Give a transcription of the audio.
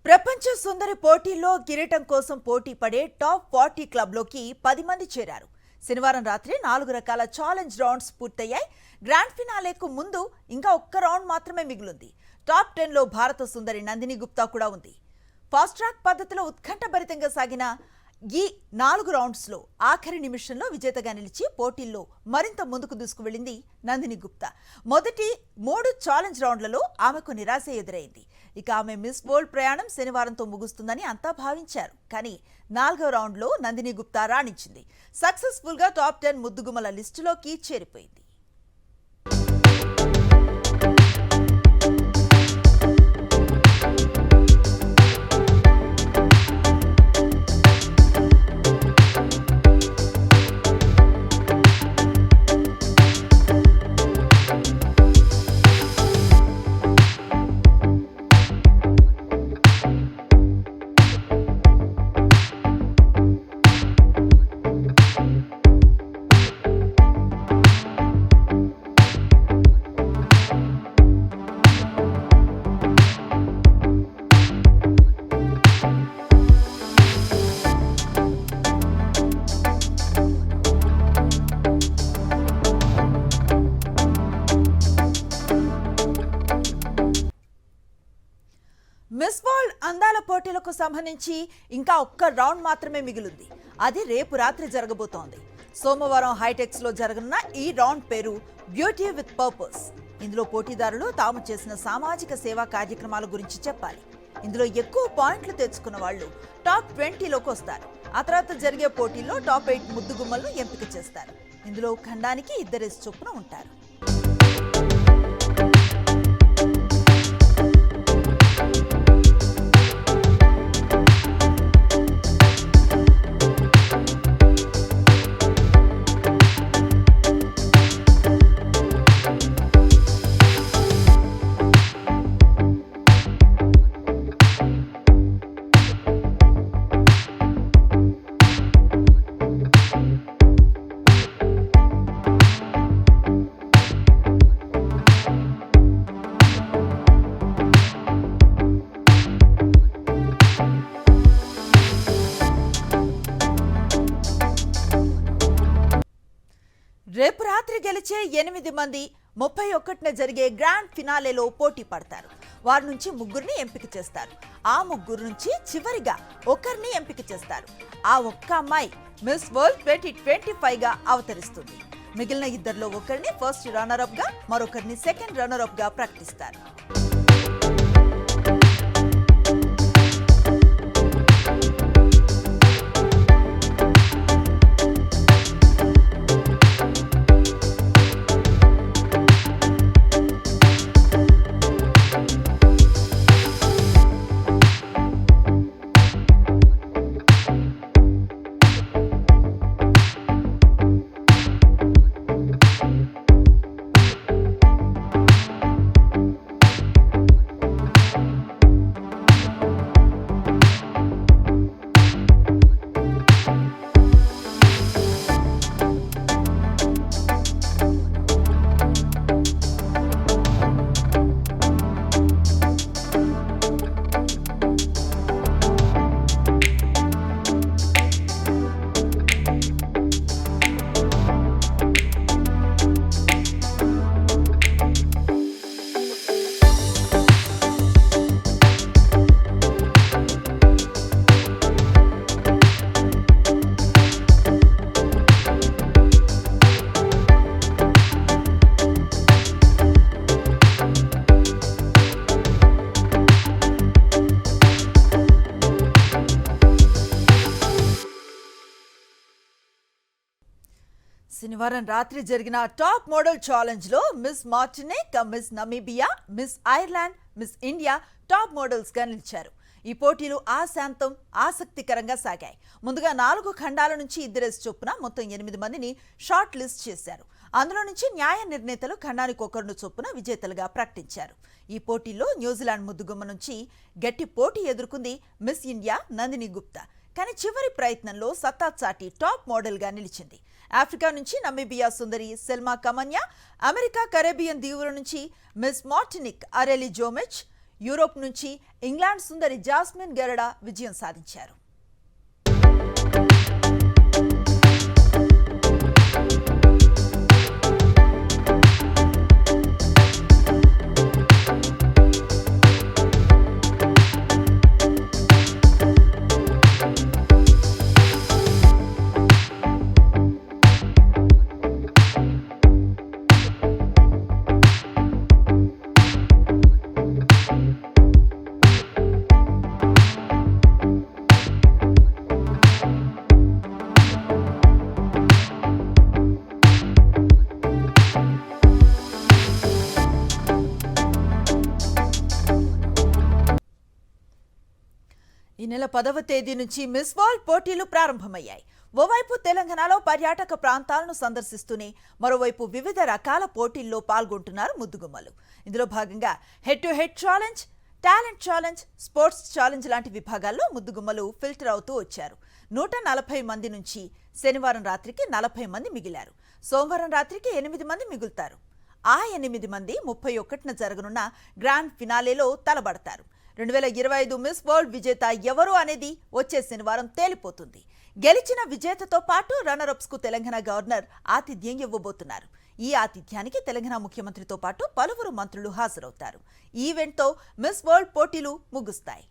ప్రపంచ సుందరి పోటీల్లో కిరీటం కోసం పోటీ పడే టాప్ 40 క్లబ్లోకి 10 మంది చేరారు. శనివారం రాత్రి 4 రకాల ఛాలెంజ్ రౌండ్స్ పూర్తయ్యాయి. గ్రాండ్ ఫినాలేకు ముందు ఇంకా ఒక్క రౌండ్ మాత్రమే మిగిలింది. టాప్ 10లో భారత సుందరి నందిని గుప్తా కూడా ఉంది. ఫాస్ట్ ట్రాక్ పద్ధతిలో ఉత్కంఠభరితంగా సాగిన ఈ 4 రౌండ్స్లో ఆఖరి నిమిషంలో విజేతగా నిలిచి పోటీల్లో మరింత ముందుకు దూసుకువెళ్లింది నందిని గుప్తా. మొదటి 3 ఛాలెంజ్ రౌండ్లలో ఆమెకు నిరాశ ఎదురైంది. ఇక ఆమె మిస్ వరల్డ్ ప్రయాణం శనివారంతో ముగుస్తుందని అంతా భావించారు. కానీ 4వ రౌండ్లో నందిని గుప్తా రాణించింది. సక్సెస్ఫుల్గా టాప్ 10 ముద్దుగుమ్మల లిస్టులోకి చేరిపోయింది. మిస్ వరల్డ్ అందాల పోటీలకు సంబంధించి ఇంకా ఒక్క రౌండ్ మాత్రమే మిగిలింది. అది రేపు రాత్రి జరగబోతోంది. సోమవారం హైటెక్స్లో జరగనున్న ఈ రౌండ్ పేరు బ్యూటీ విత్ పర్పస్. ఇందులో పోటీదారులు తాము చేసిన సామాజిక సేవా కార్యక్రమాల గురించి చెప్పాలి. ఇందులో ఎక్కువ పాయింట్లు తెచ్చుకున్న వాళ్ళు టాప్ 20లోకి వస్తారు. ఆ తర్వాత జరిగే పోటీల్లో టాప్ 8 ముద్దుగుమ్మలను ఎంపిక చేస్తారు. ఇందులో ఖండానికి 2 చొప్పున ఉంటారు. రేపు రాత్రి గెలిచే 8 మంది 31న జరిగే గ్రాండ్ ఫినాలేలో పోటీ పడతారు. వారి నుంచి 3 ఎంపిక చేస్తారు. ఆ 3 నుంచి చివరిగా ఒకరిని ఎంపిక చేస్తారు. ఆ ఒక్క అమ్మాయి మిస్ వరల్డ్ 2025గా అవతరిస్తుంది. మిగిలిన 2లో ఒకరిని ఫస్ట్ రన్నర్ అప్ గా, మరొకరిని సెకండ్ రన్నర్ అప్ గా ప్రకటిస్తారు. శనివారం రాత్రి జరిగిన టాప్ మోడల్ ఛాలెంజ్ లో miss Martinique, miss Namibia, miss Ireland, miss India top models గా నిలిచారు. ఈ పోటీలు ఆశాంతం ఆసక్తికరంగా సాగాయి. ముందుగా 4 ఖండాల నుంచి 2 చొప్పున మొత్తం 8 మందిని షార్ట్ లిస్ట్ చేశారు. అందులో నుంచి న్యాయ నిర్ణేతలు ఖండానికి ఒకరిని చొప్పున విజేతలుగా ప్రకటించారు. ఈ పోటీల్లో న్యూజిలాండ్ ముద్దుగుమ్మ నుంచి గట్టి పోటీ ఎదుర్కొంది మిస్ ఇండియా నందిని గుప్తా. కానీ చివరి ప్రయత్నంలో సత్తా చాటి టాప్ మోడల్గా నిలిచింది. ఆఫ్రికా నుంచి నమీబియా సుందరి సెల్మా కమన్యా, అమెరికా కరేబియన్ దీవుల నుంచి మిస్ మార్టినిక్ అరెలి జోమెచ్, యూరోప్ నుంచి ఇంగ్లాండ్ సుందరి జాస్మిన్ గెరడా విజయం సాధించారు. ఈ నెల 10వ తేదీ నుంచి మిస్ వరల్డ్ పోటీలు ప్రారంభమయ్యాయి. ఓవైపు తెలంగాణలో పర్యాటక ప్రాంతాలను సందర్శిస్తూనే మరోవైపు వివిధ రకాల పోటీల్లో పాల్గొంటున్నారు ముద్దుగుమ్మలు. ఇందులో భాగంగా head to head challenge, talent challenge, sports challenge లాంటి విభాగాల్లో ముద్దుగుమ్మలు ఫిల్టర్ అవుతూ వచ్చారు. 140 మంది నుంచి శనివారం రాత్రికి 40 మంది మిగిలారు. సోమవారం రాత్రికి 8 మంది మిగులుతారు. ఆ 8 మంది 31న జరగనున్న గ్రాండ్ ఫినాలేలో తలబడతారు. 2025 మిస్ వరల్డ్ విజేత ఎవరు అనేది వచ్చే శనివారం తేలిపోతుంది. గెలిచిన విజేతతో పాటు రన్నరప్స్ కు తెలంగాణ గవర్నర్ ఆతిథ్యం ఇవ్వబోతున్నారు. ఈ ఆతిథ్యానికి తెలంగాణ ముఖ్యమంత్రితో పాటు పలువురు మంత్రులు హాజరవుతారు. ఈ ఈవెంట్తో మిస్ వరల్డ్ పోటీలు ముగుస్తాయి.